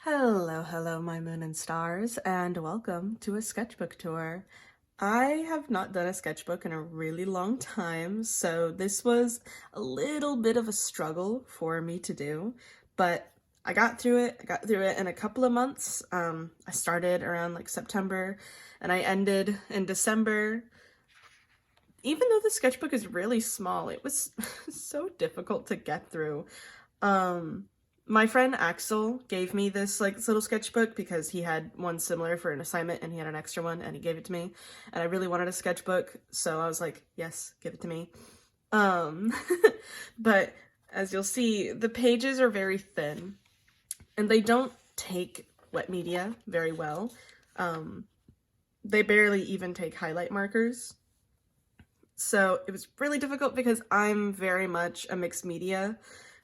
Hello, my moon and stars, and welcome to a sketchbook tour. I have not done a sketchbook in a really long time, so this was a little bit of a struggle for me to do, but I got through it. I got through it in a couple of months. I started around like September, and I ended in December. Even though the sketchbook is really small, it was so difficult to get through. Um, my friend Axel gave me this like little sketchbook because he had one similar for an assignment and he had an extra one and he gave it to me, and I really wanted a sketchbook, so I was like, yes, give it to me. Um, but as you'll see, the pages are very thin and they don't take wet media very well. They barely even take highlight markers. So it was really difficult because I'm very much a mixed media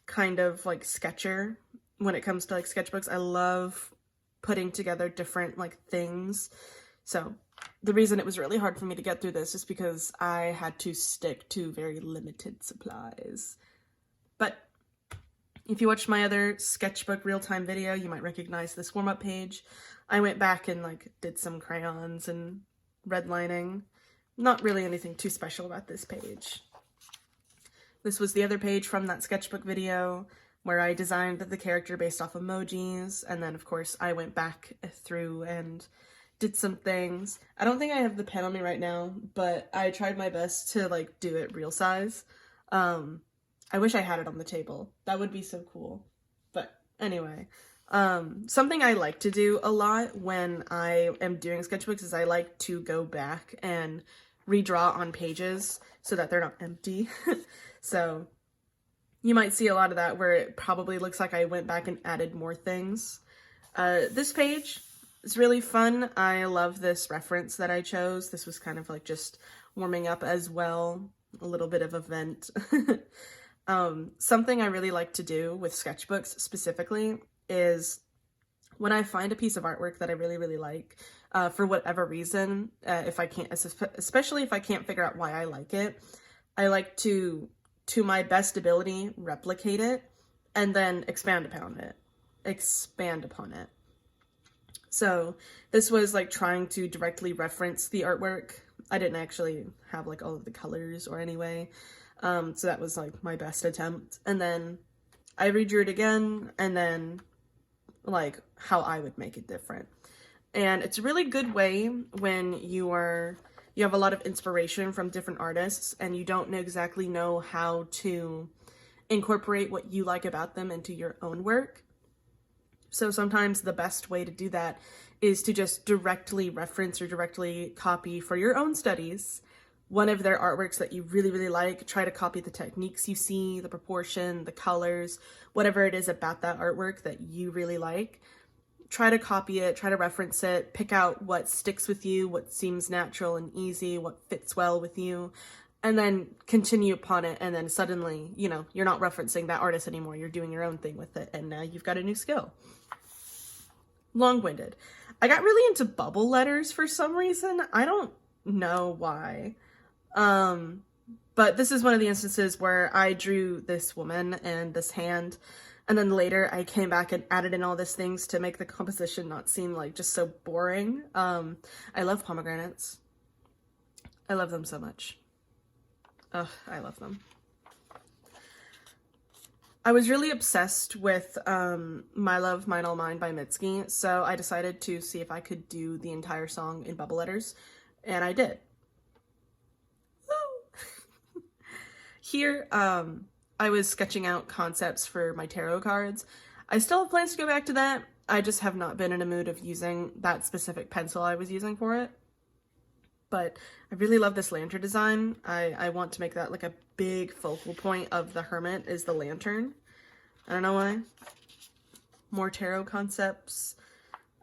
kind of like sketcher when it comes to like sketchbooks. I love putting together different like things. So the reason it was really hard for me to get through this is because I had to stick to very limited supplies. But if you watched my other sketchbook real-time video, you might recognize this warm-up page. I went back and like did some crayons and redlining. Not really anything too special about this page. This was the other page from that sketchbook video where I designed the character based off emojis, and then of course I went back through and did some things. I don't think I have the pen on me right now, but I tried my best to like do it real size. I wish I had it on the table. That would be so cool. But anyway, something I like to do a lot when I am doing sketchbooks is I like to go back and redraw on pages so that they're not empty. So you might see a lot of that where it probably looks like I went back and added more things. This page is really fun. I love this reference that I chose. This was kind of like just warming up as well, a little bit of a vent. Something I really like to do with sketchbooks specifically is when I find a piece of artwork that I really like, for whatever reason, if I can't, especially if I can't figure out why I like it, I like to my best ability, replicate it and then expand upon it. So this was like trying to directly reference the artwork. I didn't actually have like all of the colors or anyway. So that was like my best attempt. And then I redrew it again, and then like how I would make it different. And it's a really good way when you have a lot of inspiration from different artists and you don't exactly know how to incorporate what you like about them into your own work. So sometimes the best way to do that is to just directly reference or directly copy for your own studies one of their artworks that you really like. Try to copy the techniques you see, the proportion, the colors, whatever it is about that artwork that you really like. Try to copy it, try to reference it, pick out what sticks with you, what seems natural and easy, what fits well with you, and then continue upon it. And then suddenly, you know, you're not referencing that artist anymore. You're doing your own thing with it, and now you've got a new skill. Long-winded. I got really into bubble letters for some reason. I don't know why. But this is one of the instances where I drew this woman and this hand, and then later I came back and added in all these things to make the composition not seem like just so boring. I love pomegranates. I love them so much. Ugh, I love them. I was really obsessed with My Love, Mine All Mine by Mitski, so I decided to see if I could do the entire song in bubble letters, and I did. Here, I was sketching out concepts for my tarot cards. I still have plans to go back to that. I just have not been in a mood of using that specific pencil I was using for it. But I really love this lantern design. I want to make that like a big focal point of the hermit is the lantern. I don't know why. More tarot concepts.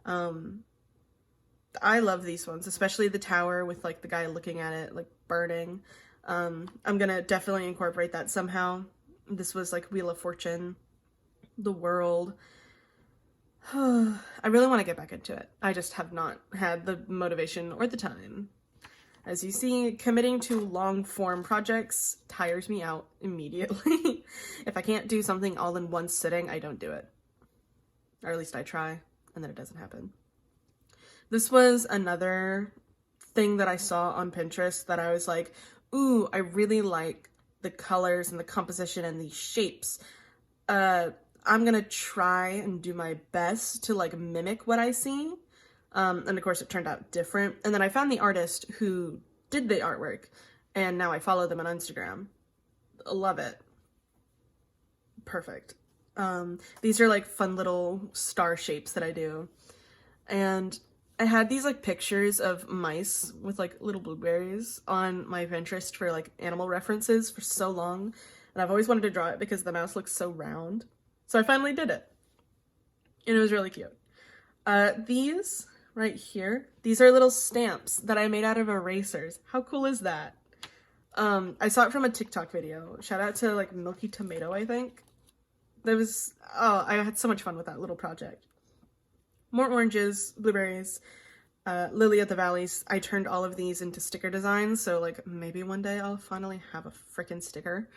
I love these ones, especially the tower with like the guy looking at it, like burning. I'm gonna definitely incorporate that somehow. This was like Wheel of Fortune, the world. I really want to get back into it. I just have not had the motivation or the time. As you see, committing to long form projects tires me out immediately. If I can't do something all in one sitting, I don't do it. or at least I try, and then it doesn't happen. This was another thing that I saw on Pinterest that I was like, ooh, I really like the colors and the composition and these shapes. I'm gonna try and do my best to like mimic what I see. And of course it turned out different. And then I found the artist who did the artwork, and now I follow them on Instagram. Love it. Perfect. These are like fun little star shapes that I do. And I had these like pictures of mice with like little blueberries on my Pinterest for like animal references for so long. And I've always wanted to draw it because the mouse looks so round. So I finally did it. And it was really cute. These right here, these are little stamps that I made out of erasers. How cool is that? I saw it from a TikTok video. Shout out to like Milky Tomato, I think. That was, oh, I had so much fun with that little project. More oranges, blueberries, Lily of the Valleys. I turned all of these into sticker designs, so like maybe one day I'll finally have a freaking sticker.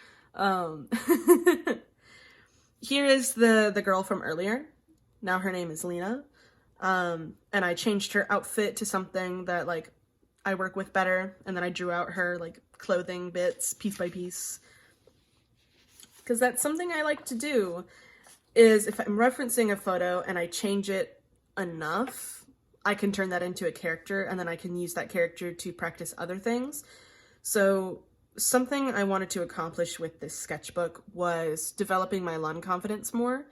Here is the girl from earlier. Now her name is Lena. And I changed her outfit to something that like I work with better, and then I drew out her like clothing bits piece by piece. Because that's something I like to do, is if I'm referencing a photo and I change it enough, I can turn that into a character, and then I can use that character to practice other things. So something I wanted to accomplish with this sketchbook was developing my line confidence more,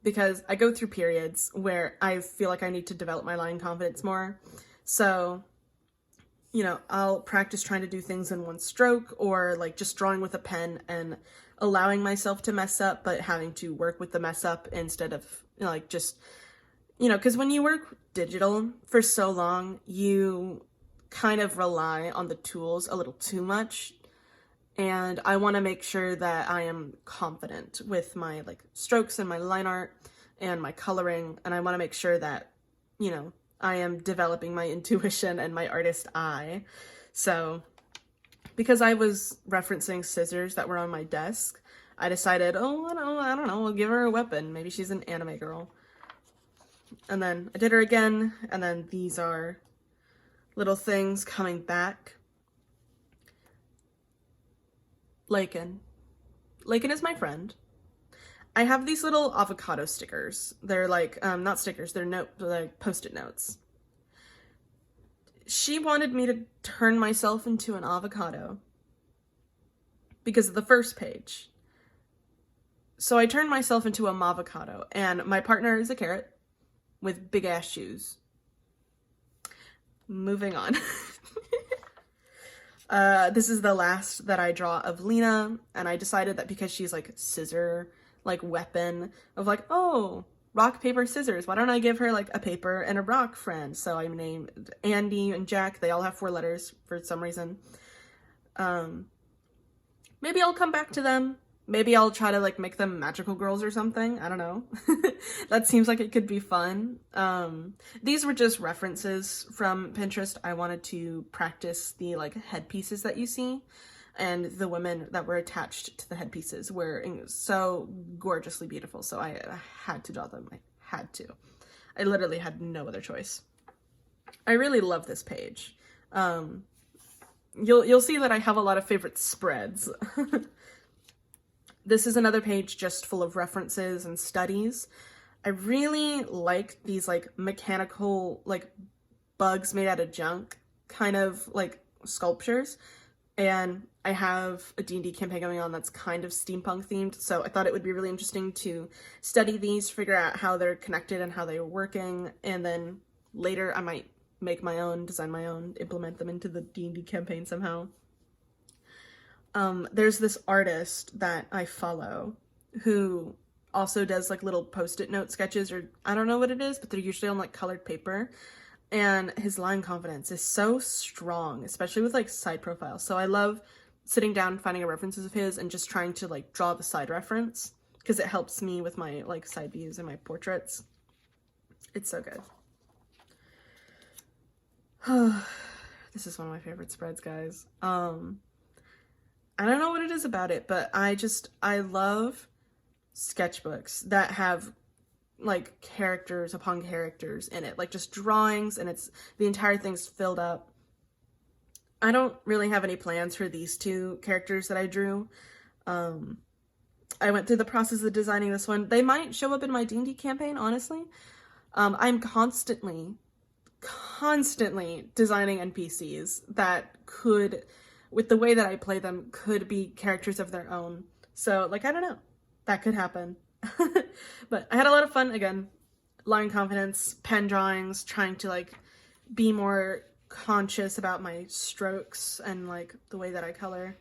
because I go through periods where I feel like I need to develop my line confidence more. So, you know, I'll practice trying to do things in one stroke, or like just drawing with a pen and allowing myself to mess up, but having to work with the mess up instead of, you know, like just, you know, because when you work digital for so long, you kind of rely on the tools a little too much. And I want to make sure that I am confident with my like strokes and my line art and my coloring. And I want to make sure that, you know, I am developing my intuition and my artist eye. So because I was referencing scissors that were on my desk, I decided, oh, I don't know, we'll give her a weapon. Maybe she's an anime girl. And then I did her again, and then these are little things coming back. Lakin. Lakin is my friend. I have these little avocado stickers. They're like, not stickers, they're like post-it notes. She wanted me to turn myself into an avocado because of the first page. So I turned myself into a mavocado, and my partner is a carrot with big ass shoes. Moving on. This is the last that I draw of Lena, and I decided that because she's like scissor, like weapon of like, oh, rock, paper, scissors. Why don't I give her like a paper and a rock friend? So I named Andy and Jack. They all have 4 letters for some reason. Maybe I'll come back to them. Maybe I'll try to like make them magical girls or something. I don't know. That seems like it could be fun. These were just references from Pinterest. I wanted to practice the like headpieces that you see, and the women that were attached to the headpieces were so gorgeously beautiful. So I had to draw them. I had to. I literally had no other choice. I really love this page. You'll see that I have a lot of favorite spreads. This is another page just full of references and studies. I really like these like mechanical like bugs made out of junk kind of like sculptures. And I have a D&D campaign going on that's kind of steampunk themed, so I thought it would be really interesting to study these, figure out how they're connected and how they're working, and then later I might make my own, design my own, implement them into the D&D campaign somehow. There's this artist that I follow who also does like little post-it note sketches, or I don't know what it is, but they're usually on like colored paper. And his line confidence is so strong, especially with like side profiles. So I love sitting down, finding references of his and just trying to like draw the side reference, because it helps me with my like side views and my portraits. It's so good. This is one of my favorite spreads, guys. I don't know what it is about it, but I love sketchbooks that have like characters upon characters in it, like just drawings, and the entire thing's filled up. I don't really have any plans for these two characters that I drew. I went through the process of designing this one. They might show up in my D&D campaign, honestly. I'm constantly designing NPCs that could, with the way that I play them, could be characters of their own. So, like, I don't know. That could happen. But I had a lot of fun, again, line confidence, pen drawings, trying to, like, be more conscious about my strokes and, like, the way that I color.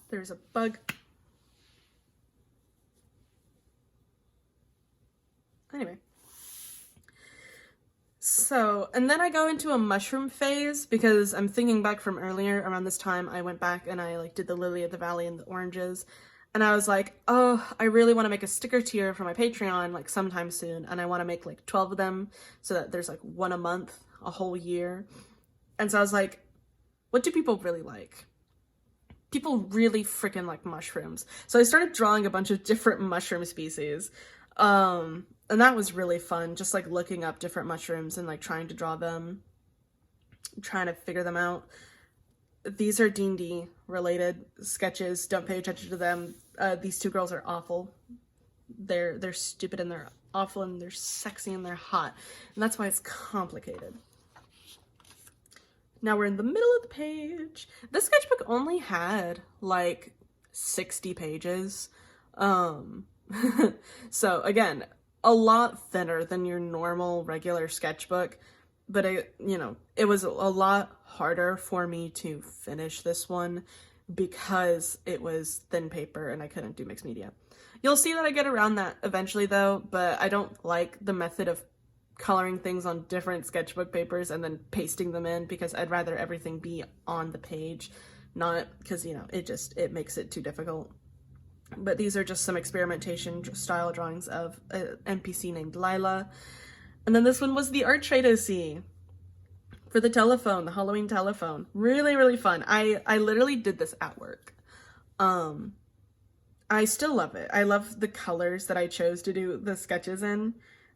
There's a bug. Anyway. So, and then I go into a mushroom phase because I'm thinking back from earlier. Around this time, I went back and I, like, did the Lily of the Valley and the oranges. And I was like, oh, I really want to make a sticker tier for my Patreon, like, sometime soon. And I want to make, like, 12 of them so that there's, like, one a month, a whole year. And so I was like, what do people really like? People really freaking like mushrooms. So I started drawing a bunch of different mushroom species. And that was really fun, just, like, looking up different mushrooms and, like, trying to draw them, trying to figure them out. These are D&D related sketches. Don't pay attention to them. These two girls are awful. They're stupid and they're awful and they're sexy and they're hot. And that's why it's complicated. Now we're in the middle of the page. This sketchbook only had, like, 60 pages. So again, a lot thinner than your normal regular sketchbook, but it was a lot harder for me to finish this one because it was thin paper and I couldn't do mixed media. You'll see that I get around that eventually though, but I don't like the method of coloring things on different sketchbook papers and then pasting them in, because I'd rather everything be on the page, not because, it makes it too difficult. But these are just some experimentation style drawings of an NPC named Lila. And then this one was the art trade OC for the telephone, the Halloween telephone. Really, really fun. I literally did this at work. I still love it. I love the colors that I chose to do the sketches in.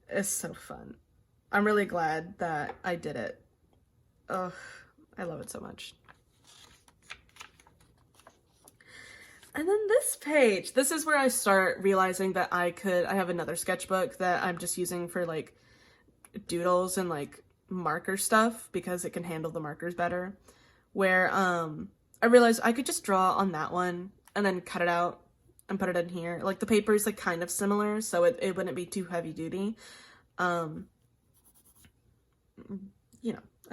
It's so fun. I'm really glad that I did it. Ugh, I love it so much. And then this page, this is where I start realizing that I have another sketchbook that I'm just using for, like, doodles and, like, marker stuff because it can handle the markers better, where I realized I could just draw on that one and then cut it out and put it in here. Like, the paper is, like, kind of similar, so it wouldn't be too heavy duty. I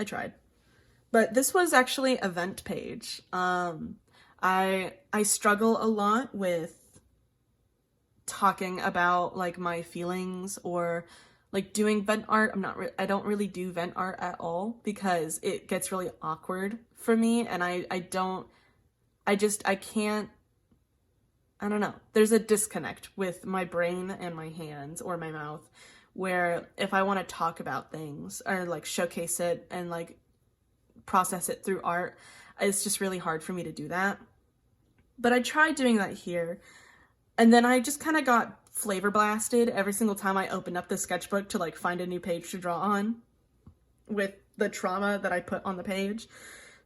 tried. But this was actually a vent page. I struggle a lot with talking about, like, my feelings or, like, doing vent art. I don't really do vent art at all because it gets really awkward for me, and I can't, I don't know. There's a disconnect with my brain and my hands or my mouth where if I want to talk about things or, like, showcase it and, like, process it through art, it's just really hard for me to do that. But I tried doing that here, and then I just kind of got flavor blasted every single time I opened up the sketchbook to, like, find a new page to draw on with the trauma that I put on the page.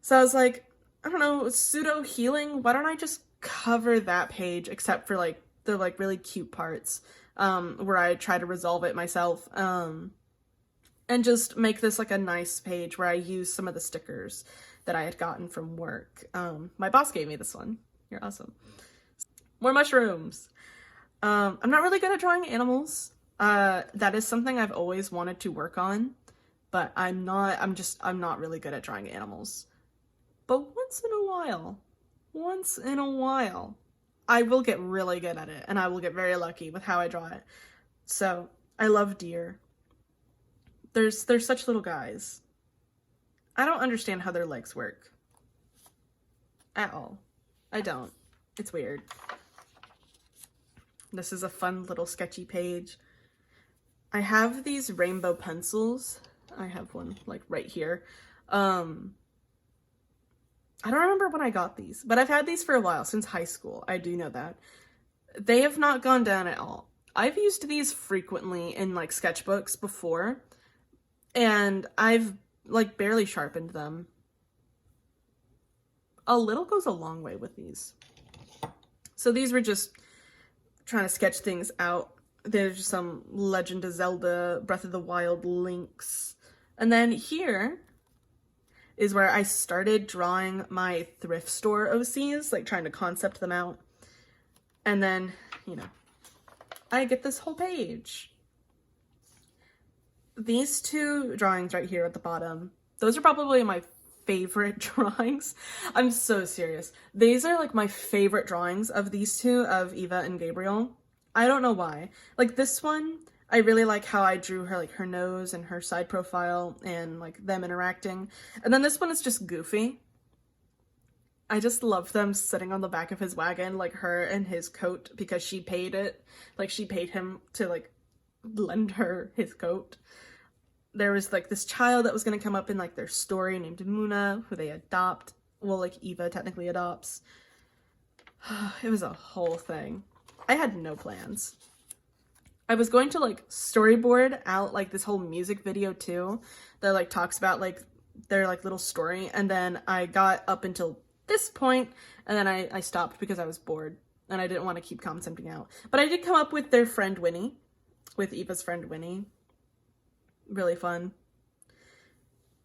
So I was like, I don't know, pseudo healing, why don't I just cover that page except for, like, the, like, really cute parts where I try to resolve it myself, and just make this, like, a nice page where I use some of the stickers that I had gotten from work. My boss gave me this one. You're awesome. More mushrooms. I'm not really good at drawing animals. That is something I've always wanted to work on, but I'm not really good at drawing animals. But once in a while, I will get really good at it, and I will get very lucky with how I draw it. So, I love deer. They're such little guys. I don't understand how their legs work. At all. I don't. It's weird. This is a fun little sketchy page. I have these rainbow pencils. I have one, like, right here. I don't remember when I got these, but I've had these for a while, since high school. I do know that. They have not gone down at all. I've used these frequently in like sketchbooks before, and I've like barely sharpened them. A little goes a long way with these. So these were just trying to sketch things out. There's some Legend of Zelda, Breath of the Wild links. And then here is where I started drawing my thrift store OCs, like trying to concept them out. And then, you know, I get this whole page. These two drawings right here at the bottom, those are probably my favorite drawings. I'm so serious. These are like my favorite drawings of these two, of Eva and Gabriel. I don't know why. Like this one, I really like how I drew her, like her nose and her side profile and like them interacting. And then this one is just goofy. I just love them sitting on the back of his wagon, like her and his coat, because she paid it. Like she paid him to like lend her his coat. There was like this child that was going to come up in like their story named Muna, who they adopt. Well, like Eva technically adopts. It was a whole thing. I had no plans. I was going to like storyboard out like this whole music video too, that like talks about like their like little story. And then I got up until this point, and then I stopped because I was bored and I didn't want to keep concepting out. But I did come up with their friend Winnie, with Eva's friend Winnie. Really fun.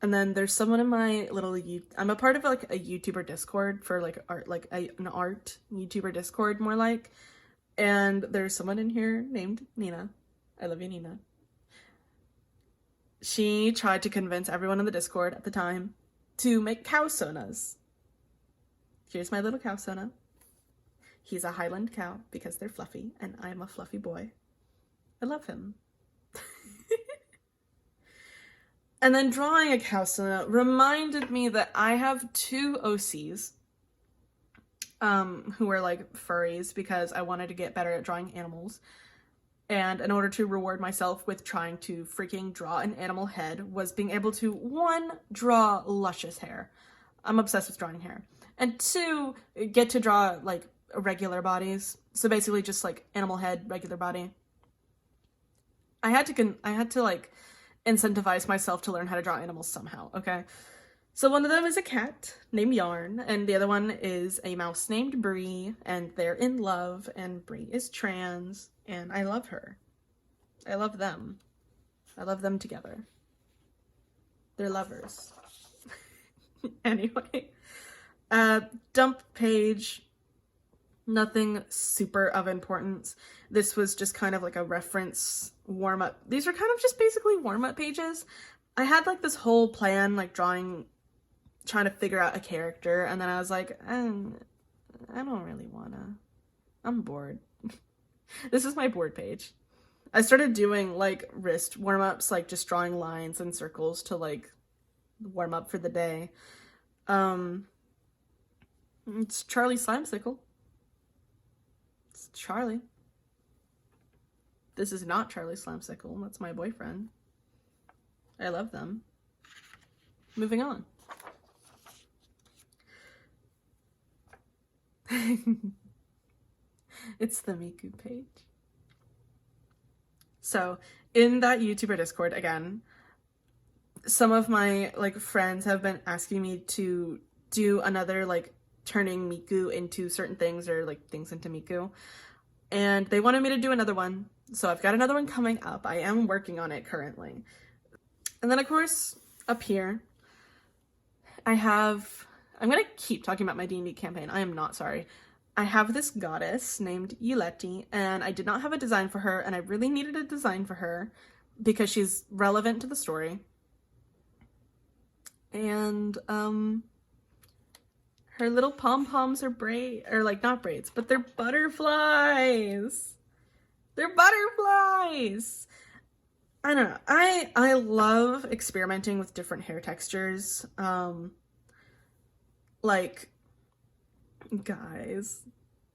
And then there's someone in my little I'm a part of like a YouTuber Discord for like art, like an art YouTuber Discord more like. And there's someone in here named Nina. I love you, Nina. She tried to convince everyone in the Discord at the time to make cow sonas. Here's my little cow sona. He's a Highland cow because they're fluffy, and I'm a fluffy boy. I love him. And then drawing a cow sona reminded me that I have two OCs who are like furries, because I wanted to get better at drawing animals. And in order to reward myself with trying to freaking draw an animal head was being able to, one, draw luscious hair. I'm obsessed with drawing hair. And two, get to draw like regular bodies. So basically just like animal head, regular body. I had to like incentivize myself to learn how to draw animals somehow, okay? So one of them is a cat named Yarn, and the other one is a mouse named Brie, and they're in love, and Brie is trans, and I love her. I love them. I love them together. They're lovers. Anyway, dump page. Nothing super of importance. This was just kind of like a reference warm-up. These were kind of just basically warm-up pages. I had like this whole plan, like trying to figure out a character, and then I was like, I don't really wanna. I'm bored. This is my board page. I started doing like wrist warm-ups, like just drawing lines and circles to like warm up for the day. It's Charlie Slimesicle. It's Charlie. This is not Charlie Slimesicle. That's my boyfriend. I love them. Moving on. It's the Miku page. So in that YouTuber Discord, again, some of my like friends have been asking me to do another like turning Miku into certain things, or like things into Miku, and they wanted me to do another one. So I've got another one coming up. I am working on it currently. And then of course up here I'm gonna keep talking about my D&D campaign. I am not sorry. I have this goddess named Yuleti, and I did not have a design for her, and I really needed a design for her because she's relevant to the story. And her little pom-poms are like not braids, but they're butterflies. They're butterflies. I don't know. I love experimenting with different hair textures. Like, guys,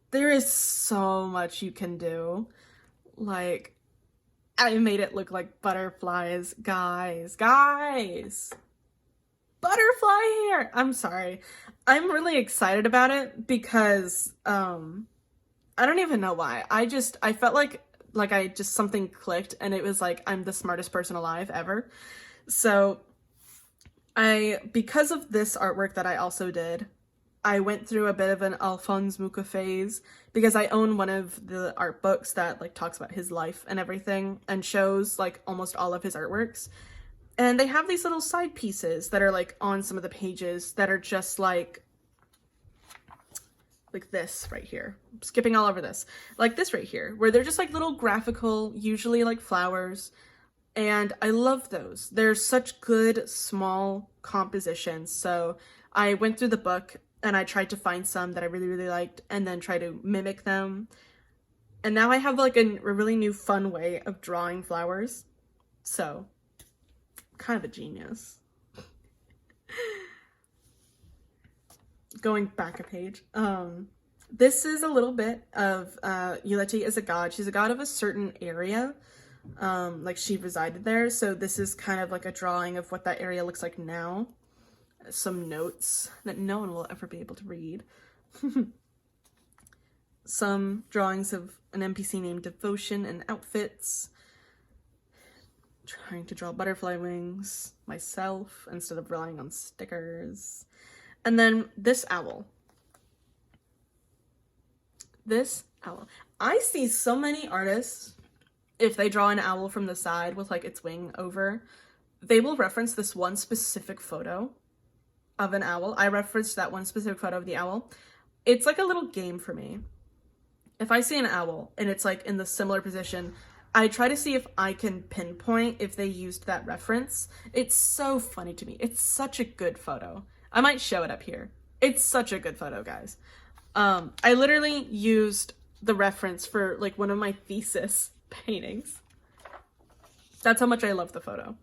there is so much you can do. Like, I made it look like butterflies. Guys. Butterfly hair! I'm sorry. I'm really excited about it because, I don't even know why. I felt like like something clicked, and it was like, I'm the smartest person alive ever. So because of this artwork that I also did, I went through a bit of an Alphonse Mucha phase, because I own one of the art books that like talks about his life and everything and shows like almost all of his artworks. And they have these little side pieces that are like on some of the pages that are just like this right here. I'm skipping all over this. Like this right here, where they're just like little graphical, usually like flowers. And I love those. They're such good small compositions. So I went through the book and I tried to find some that I really, really liked and then try to mimic them. And now I have like a really new fun way of drawing flowers. So, kind of a genius. Going back a page. This is a little bit of Yuleti is a god. She's a god of a certain area. Like she resided there. So this is kind of like a drawing of what that area looks like now. Some notes that no one will ever be able to read. Some drawings of an NPC named Devotion and outfits. Trying to draw butterfly wings myself instead of relying on stickers. And then this owl. This owl. I see so many artists, if they draw an owl from the side with like its wing over, they will reference this one specific photo of an owl. I referenced that one specific photo of the owl. It's like a little game for me. If I see an owl and it's like in the similar position, I try to see if I can pinpoint if they used that reference. It's so funny to me. It's such a good photo. I might show it up here. It's such a good photo, guys. I literally used the reference for like one of my thesis paintings. That's how much I love the photo.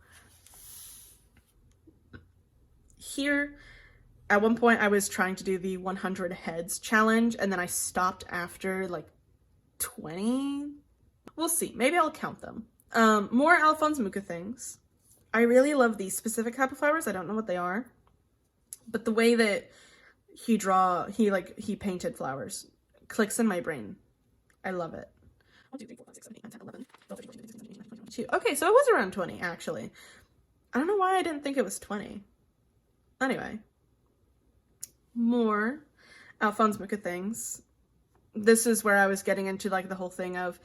Here, at one point I was trying to do the 100 heads challenge, and then I stopped after like 20. We'll see. Maybe I'll count them. More Alphonse Mucha things. I really love these specific type of flowers. I don't know what they are, but the way that he painted flowers clicks in my brain. I love it. 1, 2, 3, 4, 5, 6, 7, 8, 9, 10, 11, 12, 13, 14, 15, 16, 17, 18, 19, 20, 22. Okay, so it was around 20, actually. I don't know why I didn't think it was 20. Anyway. More Alphonse Mucha things. This is where I was getting into like the whole thing of,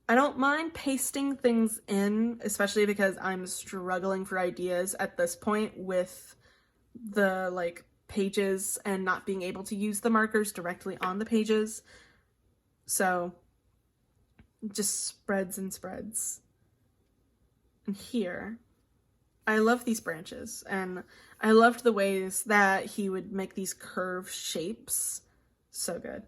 I don't mind pasting things in, especially because I'm struggling for ideas at this point with the like pages and not being able to use the markers directly on the pages. So just spreads and spreads. And here, I love these branches, and I loved the ways that he would make these curved shapes. So good.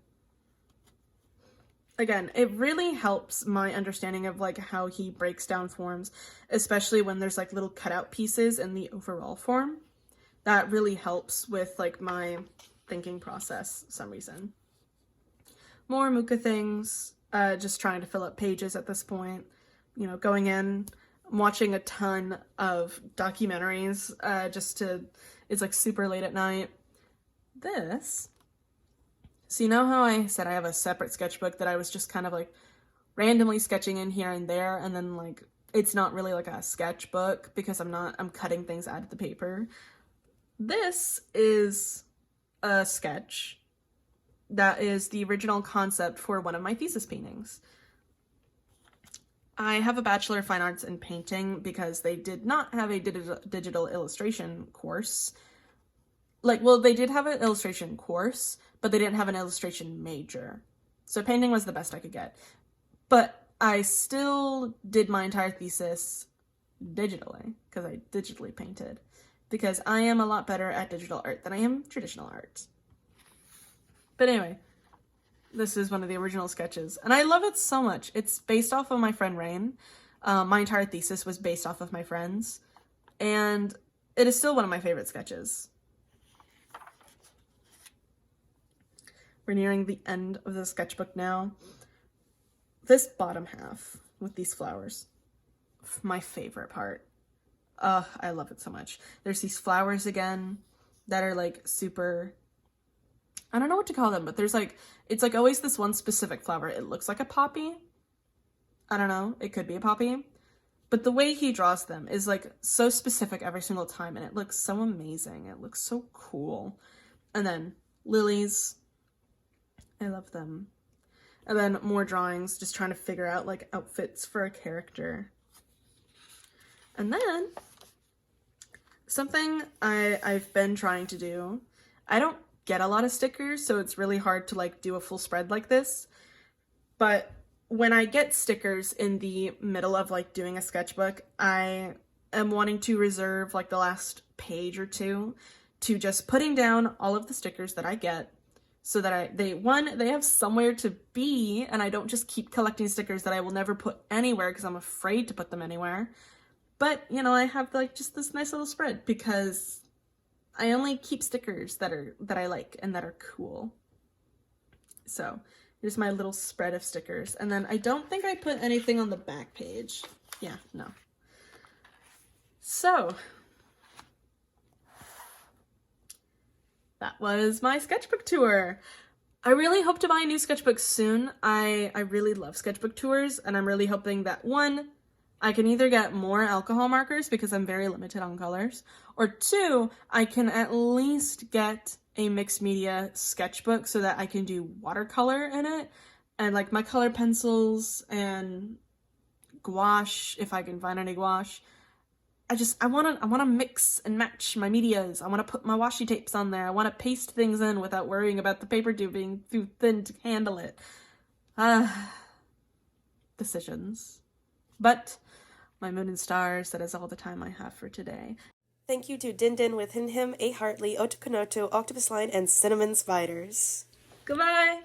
Again, it really helps my understanding of like how he breaks down forms, especially when there's like little cutout pieces in the overall form. That really helps with like my thinking process for some reason. More Mucha things, just trying to fill up pages at this point. You know, going in, watching a ton of documentaries it's like super late at night. This. So you know how I said I have a separate sketchbook that I was just kind of like randomly sketching in here and there, and then like it's not really like a sketchbook because I'm cutting things out of the paper. This is a sketch that is the original concept for one of my thesis paintings. I have a Bachelor of Fine Arts in Painting because they did not have a digital illustration course. Like, well, they did have an illustration course, but they didn't have an illustration major. So painting was the best I could get. But I still did my entire thesis digitally, because I digitally painted. Because I am a lot better at digital art than I am traditional art. But anyway, this is one of the original sketches, and I love it so much. It's based off of my friend Rain. My entire thesis was based off of my friends, and it is still one of my favorite sketches. We're nearing the end of the sketchbook now. This bottom half with these flowers, my favorite part. I love it so much. There's these flowers again that are like super, I don't know what to call them, but there's like, it's like always this one specific flower. It looks like a poppy, I don't know, it could be a poppy. But the way he draws them is like so specific every single time, and it looks so amazing. It looks so cool. And then lilies, I love them. And then more drawings, just trying to figure out like outfits for a character. And then something I've been trying to do, I don't get a lot of stickers, so it's really hard to like do a full spread like this. But when I get stickers in the middle of like doing a sketchbook, I am wanting to reserve like the last page or two to just putting down all of the stickers that I get, so that they have somewhere to be, and I don't just keep collecting stickers that I will never put anywhere because I'm afraid to put them anywhere. But, you know, I have like just this nice little spread because I only keep stickers that I like and that are cool. So here's my little spread of stickers. And then I don't think I put anything on the back page. Yeah, no. So that was my sketchbook tour. I really hope to buy new sketchbooks soon. I really love sketchbook tours, and I'm really hoping that, one, I can either get more alcohol markers because I'm very limited on colors, or two, I can at least get a mixed media sketchbook so that I can do watercolor in it, and like my color pencils and gouache, if I can find any gouache. I want to mix and match my medias. I want to put my washi tapes on there. I want to paste things in without worrying about the paper tube being too thin to handle it. Decisions. But my moon and stars, that is all the time I have for today. Thank you to Din Din with Him, A Hartley, Otokonoto, Octopus Line, and Cinnamon Spiders. Goodbye!